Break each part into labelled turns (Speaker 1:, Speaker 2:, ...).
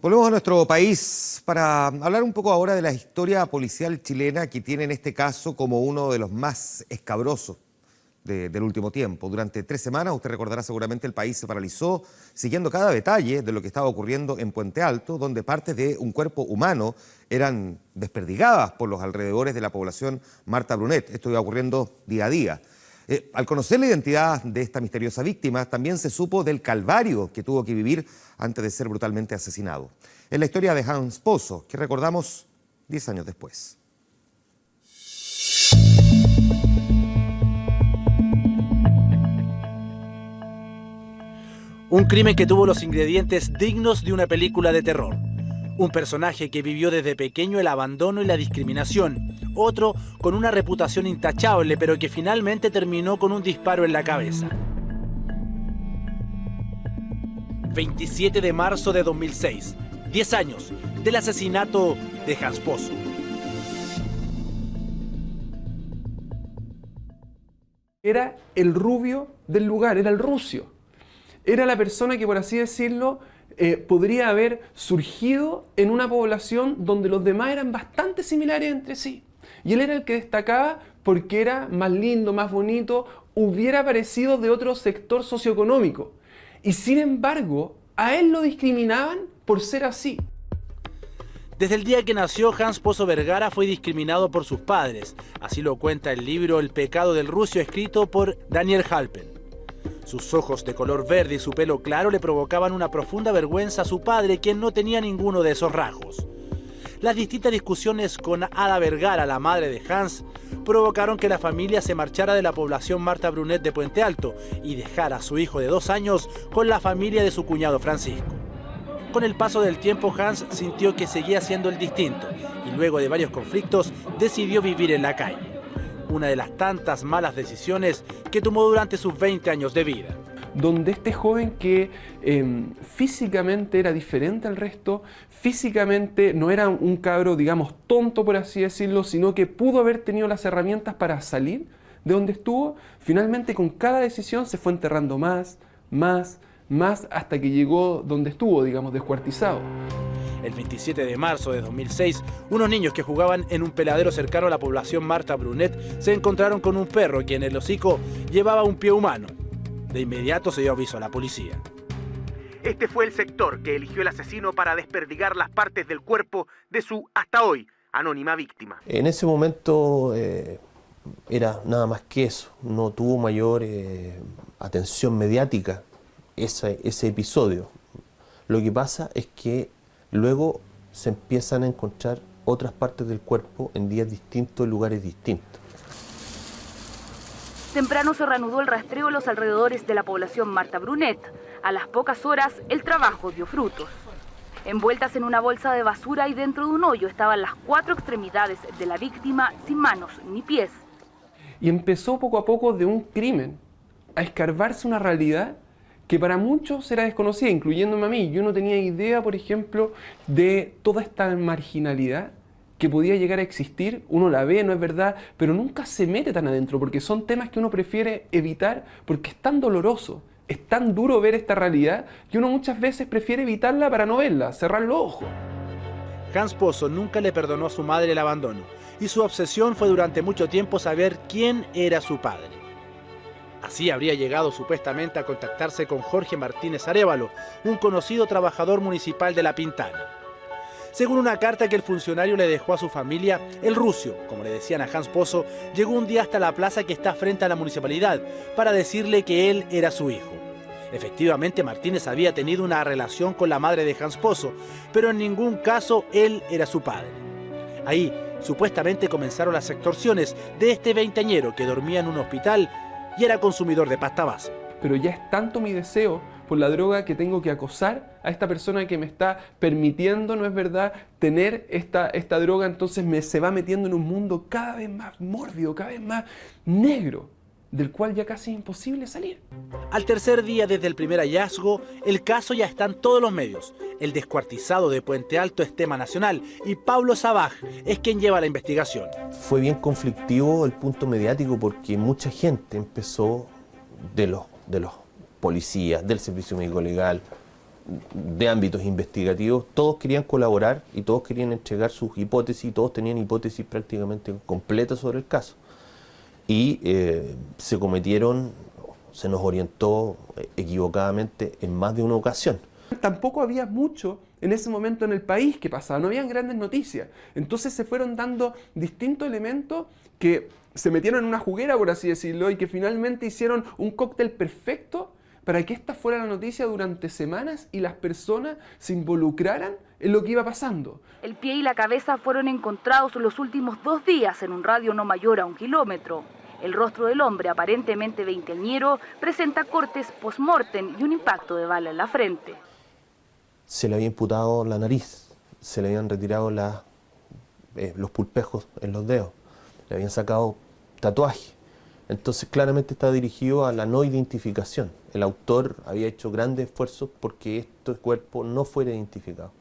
Speaker 1: Volvemos a nuestro país para hablar un poco ahora de la historia policial chilena que tiene en este caso como uno de los más escabrosos del último tiempo. Durante 3 semanas, usted recordará seguramente, el país se paralizó siguiendo cada detalle de lo que estaba ocurriendo en Puente Alto, donde partes de un cuerpo humano eran desperdigadas por los alrededores de la población Marta Brunet. Esto iba ocurriendo día a día. Al conocer la identidad de esta misteriosa víctima, también se supo del calvario que tuvo que vivir antes de ser brutalmente asesinado. Es la historia de Hans Pozo, que recordamos 10 años después.
Speaker 2: Un crimen que tuvo los ingredientes dignos de una película de terror. Un personaje que vivió desde pequeño el abandono y la discriminación. Otro con una reputación intachable, pero que finalmente terminó con un disparo en la cabeza. 27 de marzo de 2006. 10 años del asesinato de Hans Pozo.
Speaker 3: Era el rubio del lugar, era el rucio. Era la persona que, por así decirlo, podría haber surgido en una población donde los demás eran bastante similares entre sí. Y él era el que destacaba porque era más lindo, más bonito, hubiera parecido de otro sector socioeconómico. Y sin embargo, a él lo discriminaban por ser así.
Speaker 2: Desde el día que nació, Hans Pozo Vergara fue discriminado por sus padres. Así lo cuenta el libro El pecado del rucio, escrito por Daniel Halpen. Sus ojos de color verde y su pelo claro le provocaban una profunda vergüenza a su padre, quien no tenía ninguno de esos rasgos. Las distintas discusiones con Ada Vergara, la madre de Hans, provocaron que la familia se marchara de la población Marta Brunet de Puente Alto y dejara a su hijo de 2 años con la familia de su cuñado Francisco. Con el paso del tiempo, Hans sintió que seguía siendo el distinto y luego de varios conflictos decidió vivir en la calle. Una de las tantas malas decisiones que tomó durante sus 20 años de vida.
Speaker 3: Donde este joven que físicamente era diferente al resto, físicamente no era un cabro, digamos, tonto por así decirlo, sino que pudo haber tenido las herramientas para salir de donde estuvo, finalmente con cada decisión se fue enterrando más, hasta que llegó donde estuvo, digamos, descuartizado.
Speaker 2: El 27 de marzo de 2006, unos niños que jugaban en un peladero cercano a la población Marta Brunet se encontraron con un perro que en el hocico llevaba un pie humano. De inmediato se dio aviso a la policía. Este fue el sector que eligió el asesino para desperdigar las partes del cuerpo de su, hasta hoy, anónima víctima.
Speaker 4: En ese momento era nada más que eso, no tuvo mayor atención mediática ese episodio. Lo que pasa es que luego se empiezan a encontrar otras partes del cuerpo en días distintos, en lugares distintos.
Speaker 5: Temprano se reanudó el rastreo en los alrededores de la población Marta Brunet. A las pocas horas, el trabajo dio frutos. Envueltas en una bolsa de basura y dentro de un hoyo estaban las 4 extremidades de la víctima sin manos ni pies.
Speaker 3: Y empezó poco a poco de un crimen a escarbarse una realidad que para muchos era desconocida, incluyéndome a mí. Yo no tenía idea, por ejemplo, de toda esta marginalidad que podía llegar a existir. Uno la ve, no es verdad, pero nunca se mete tan adentro, porque son temas que uno prefiere evitar, porque es tan doloroso, es tan duro ver esta realidad, que uno muchas veces prefiere evitarla para no verla, cerrar los ojos.
Speaker 2: Hans Pozo nunca le perdonó a su madre el abandono, y su obsesión fue durante mucho tiempo saber quién era su padre. Así habría llegado supuestamente a contactarse con Jorge Martínez Arévalo, un conocido trabajador municipal de La Pintana. Según una carta que el funcionario le dejó a su familia, el rucio, como le decían a Hans Pozo, llegó un día hasta la plaza que está frente a la municipalidad para decirle que él era su hijo. Efectivamente, Martínez había tenido una relación con la madre de Hans Pozo, pero en ningún caso él era su padre. Ahí, supuestamente comenzaron las extorsiones de este veinteañero que dormía en un hospital y era consumidor de pasta base.
Speaker 3: Pero ya es tanto mi deseo por la droga que tengo que acosar a esta persona que me está permitiendo, no es verdad, tener esta droga, entonces se va metiendo en un mundo cada vez más mórbido, cada vez más negro, del cual ya casi es imposible salir.
Speaker 2: Al tercer día desde el primer hallazgo, el caso ya está en todos los medios. El descuartizado de Puente Alto es tema nacional y Pablo Sabaj es quien lleva la investigación.
Speaker 4: Fue bien conflictivo el punto mediático porque mucha gente empezó de los policías, del servicio médico legal, de ámbitos investigativos, todos querían colaborar y todos querían entregar sus hipótesis, y todos tenían hipótesis prácticamente completas sobre el caso. Y se nos orientó equivocadamente en más de una ocasión.
Speaker 3: Tampoco había mucho en ese momento en el país que pasaba, no habían grandes noticias. Entonces se fueron dando distintos elementos que se metieron en una juguera, por así decirlo, y que finalmente hicieron un cóctel perfecto para que esta fuera la noticia durante semanas y las personas se involucraran en lo que iba pasando.
Speaker 5: El pie y la cabeza fueron encontrados los últimos 2 días en un radio no mayor a 1 kilómetro. El rostro del hombre, aparentemente veinteañero, presenta cortes post-mortem y un impacto de bala en la frente.
Speaker 4: Se le había imputado la nariz, se le habían retirado los pulpejos en los dedos, le habían sacado tatuajes. Entonces claramente está dirigido a la no identificación. El autor había hecho grandes esfuerzos porque este cuerpo no fuera identificado.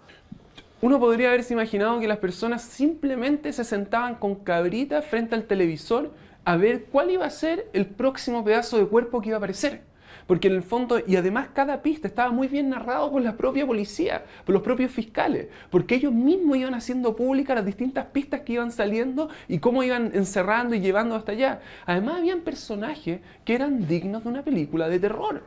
Speaker 3: Uno podría haberse imaginado que las personas simplemente se sentaban con cabritas frente al televisor a ver cuál iba a ser el próximo pedazo de cuerpo que iba a aparecer. Porque en el fondo, y además cada pista estaba muy bien narrado por la propia policía, por los propios fiscales, porque ellos mismos iban haciendo públicas las distintas pistas que iban saliendo y cómo iban encerrando y llevando hasta allá. Además habían personajes que eran dignos de una película de terror.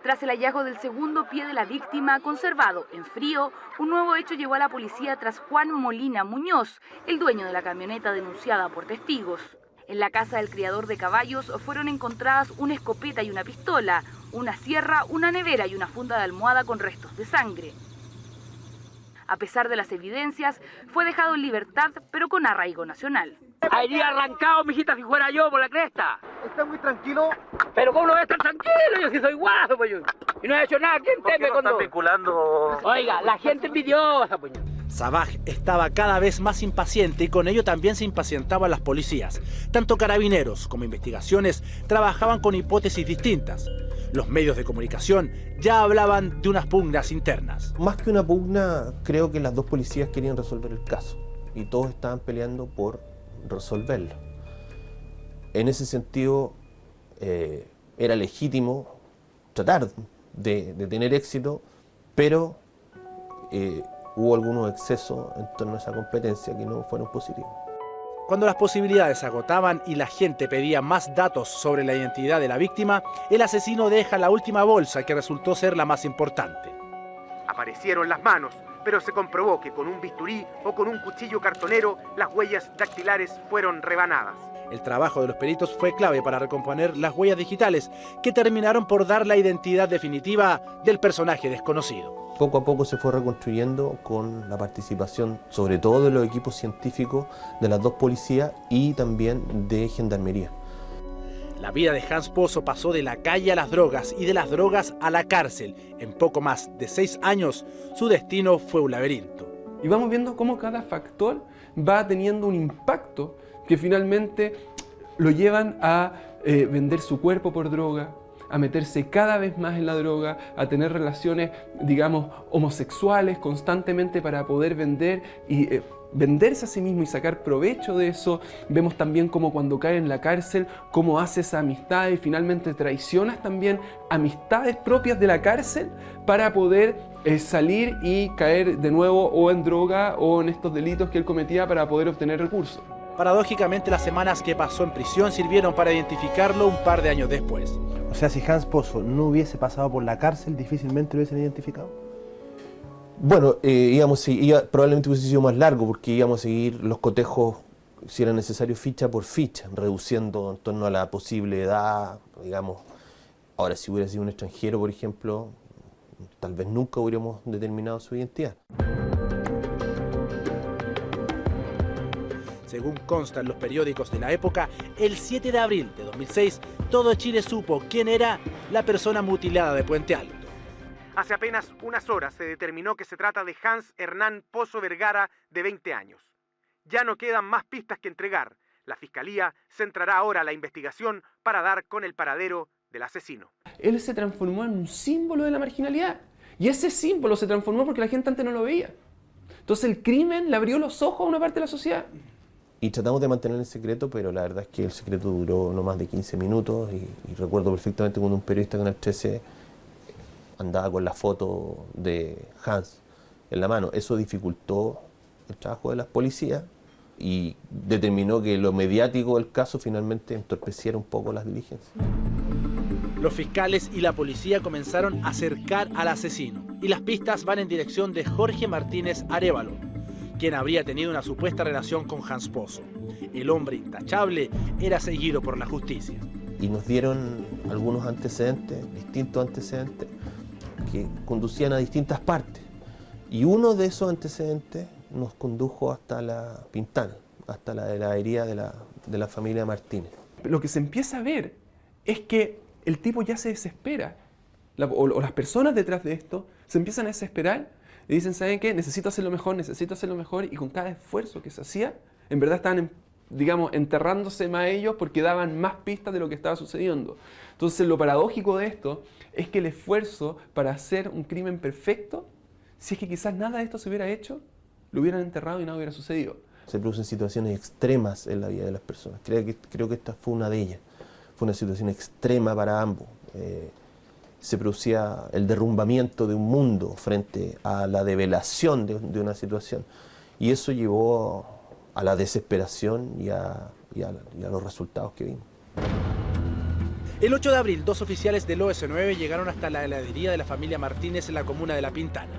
Speaker 5: Tras el hallazgo del segundo pie de la víctima, conservado en frío, un nuevo hecho llegó a la policía tras Juan Molina Muñoz, el dueño de la camioneta denunciada por testigos. En la casa del criador de caballos fueron encontradas una escopeta y una pistola, una sierra, una nevera y una funda de almohada con restos de sangre. A pesar de las evidencias, fue dejado en libertad, pero con arraigo nacional.
Speaker 6: Habría arrancado, mijita, si fuera yo por la cresta.
Speaker 7: ¿Está muy tranquilo?
Speaker 6: Pero ¿cómo no voy a estar tranquilo? Yo sí soy guapo, pues yo. Y no he hecho nada. ¿Quién teme con
Speaker 7: están vinculando?
Speaker 6: Oiga, la gente envidiosa, pues.
Speaker 2: Sabaj estaba cada vez más impaciente y con ello también se impacientaban las policías. Tanto carabineros como investigaciones trabajaban con hipótesis distintas. Los medios de comunicación ya hablaban de unas pugnas internas.
Speaker 4: Más que una pugna, creo que las dos policías querían resolver el caso y todos estaban peleando por resolverlo. En ese sentido, era legítimo tratar de tener éxito, pero hubo algunos excesos en torno a esa competencia que no fueron positivos.
Speaker 2: Cuando las posibilidades se agotaban y la gente pedía más datos sobre la identidad de la víctima, el asesino deja la última bolsa que resultó ser la más importante.
Speaker 8: Aparecieron las manos, pero se comprobó que con un bisturí o con un cuchillo cartonero las huellas dactilares fueron rebanadas.
Speaker 2: El trabajo de los peritos fue clave para recomponer las huellas digitales que terminaron por dar la identidad definitiva del personaje desconocido.
Speaker 4: Poco a poco se fue reconstruyendo con la participación sobre todo de los equipos científicos de las dos policías y también de gendarmería.
Speaker 2: La vida de Hans Pozo pasó de la calle a las drogas y de las drogas a la cárcel. En poco más de 6 años, su destino fue un laberinto.
Speaker 3: Y vamos viendo cómo cada factor va teniendo un impacto que finalmente lo llevan a vender su cuerpo por droga, a meterse cada vez más en la droga, a tener relaciones, digamos, homosexuales constantemente para poder vender y venderse a sí mismo y sacar provecho de eso. Vemos también cómo cuando cae en la cárcel, cómo hace esa amistad y finalmente traicionas también amistades propias de la cárcel para poder salir y caer de nuevo o en droga o en estos delitos que él cometía para poder obtener recursos.
Speaker 2: Paradójicamente, las semanas que pasó en prisión sirvieron para identificarlo un par de años después.
Speaker 7: O sea, si Hans Pozo no hubiese pasado por la cárcel, difícilmente lo hubiesen identificado.
Speaker 4: Bueno, probablemente hubiese sido más largo porque íbamos a seguir los cotejos, si era necesario, ficha por ficha, reduciendo en torno a la posible edad, digamos. Ahora, si hubiera sido un extranjero, por ejemplo, tal vez nunca hubiéramos determinado su identidad.
Speaker 2: Según consta en los periódicos de la época, el 7 de abril de 2006, todo Chile supo quién era la persona mutilada de Puente Alto.
Speaker 8: Hace apenas unas horas se determinó que se trata de Hans Hernán Pozo Vergara, de 20 años. Ya no quedan más pistas que entregar. La Fiscalía centrará ahora la investigación para dar con el paradero del asesino.
Speaker 3: Él se transformó en un símbolo de la marginalidad. Y ese símbolo se transformó porque la gente antes no lo veía. Entonces el crimen le abrió los ojos a una parte de la sociedad.
Speaker 4: Y tratamos de mantener el secreto, pero la verdad es que el secreto duró no más de 15 minutos y recuerdo perfectamente cuando un periodista con el 13 andaba con la foto de Hans en la mano. Eso dificultó el trabajo de las policías y determinó que lo mediático del caso finalmente entorpeciera un poco las diligencias.
Speaker 2: Los fiscales y la policía comenzaron a acercar al asesino y las pistas van en dirección de Jorge Martínez Arévalo, quien habría tenido una supuesta relación con Hans Pozo. El hombre intachable era seguido por la justicia.
Speaker 4: Y nos dieron algunos antecedentes, distintos antecedentes, que conducían a distintas partes. Y uno de esos antecedentes nos condujo hasta la Pintana, hasta la heladería de la familia Martínez.
Speaker 3: Lo que se empieza a ver es que el tipo ya se desespera, o las personas detrás de esto se empiezan a desesperar y dicen, ¿saben qué? Necesito hacerlo mejor, y con cada esfuerzo que se hacía, en verdad estaban, digamos, enterrándose más ellos porque daban más pistas de lo que estaba sucediendo. Entonces, lo paradójico de esto es que el esfuerzo para hacer un crimen perfecto, si es que quizás nada de esto se hubiera hecho, lo hubieran enterrado y nada hubiera sucedido.
Speaker 4: Se producen situaciones extremas en la vida de las personas. Creo que esta fue una de ellas. Fue una situación extrema para ambos. Se producía el derrumbamiento de un mundo frente a la develación de una situación. Y eso llevó a la desesperación y a los resultados que vimos.
Speaker 2: El 8 de abril, 2 oficiales del OS9 llegaron hasta la heladería de la familia Martínez en la comuna de La Pintana.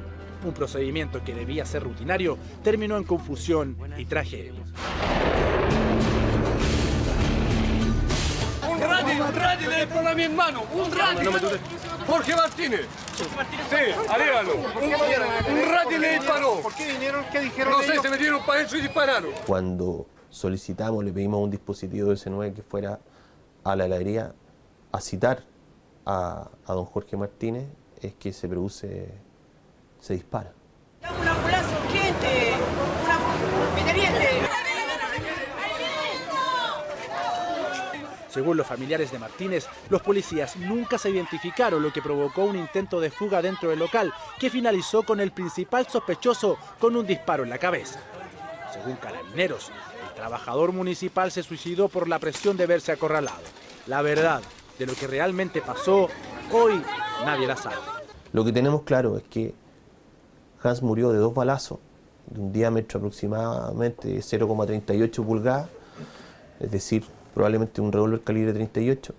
Speaker 2: Un procedimiento que debía ser rutinario terminó en confusión y tragedia.
Speaker 9: Un rati le disparó a mi hermano, un rati. Jorge Martínez. Sí, Arévalo. Un rati le disparó.
Speaker 8: ¿Por qué vinieron? ¿Qué dijeron?
Speaker 9: No sé, se metieron para adentro y dispararon.
Speaker 4: Cuando solicitamos, le pedimos a un dispositivo del C9 que fuera a la heladería a citar a don Jorge Martínez, es que se dispara.
Speaker 10: Una ambulancia urgente, una pendiente.
Speaker 2: Según los familiares de Martínez, los policías nunca se identificaron, lo que provocó un intento de fuga dentro del local, que finalizó con el principal sospechoso con un disparo en la cabeza. Según Carabineros, el trabajador municipal se suicidó por la presión de verse acorralado. La verdad de lo que realmente pasó, hoy nadie la sabe.
Speaker 4: Lo que tenemos claro es que Hans murió de 2 balazos, de un diámetro aproximadamente de 0,38 pulgadas, es decir, probablemente un revólver calibre 38.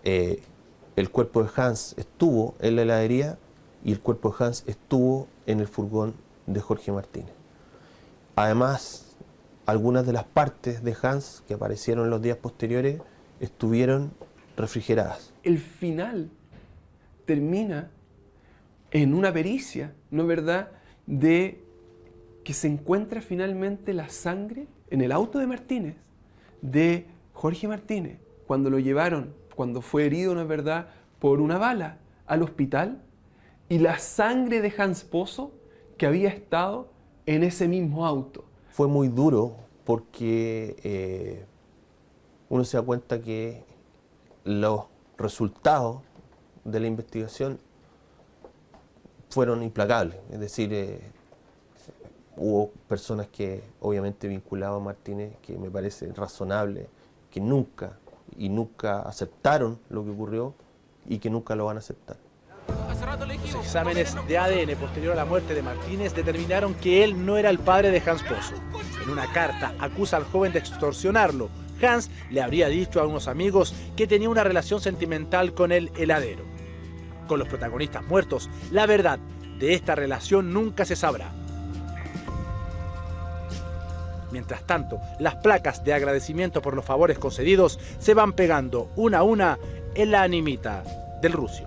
Speaker 4: El cuerpo de Hans estuvo en la heladería y el cuerpo de Hans estuvo en el furgón de Jorge Martínez. Además, algunas de las partes de Hans que aparecieron en los días posteriores estuvieron refrigeradas.
Speaker 3: El final termina en una pericia, ¿no es verdad?, de que se encuentra finalmente la sangre en el auto de Martínez, de Jorge Martínez, cuando lo llevaron, cuando fue herido, ¿no es verdad?, por una bala al hospital, y la sangre de Hans Pozo que había estado en ese mismo auto.
Speaker 4: Fue muy duro porque uno se da cuenta que los resultados de la investigación fueron implacables, es decir, hubo personas que obviamente vinculaban a Martínez, que me parece razonable, que nunca aceptaron lo que ocurrió y que nunca lo van a aceptar.
Speaker 2: Los exámenes de ADN posterior a la muerte de Martínez determinaron que él no era el padre de Hans Pozo. En una carta acusa al joven de extorsionarlo. Hans le habría dicho a unos amigos que tenía una relación sentimental con el heladero. Con los protagonistas muertos, la verdad de esta relación nunca se sabrá. Mientras tanto, las placas de agradecimiento por los favores concedidos se van pegando una a una en la animita del Rusio.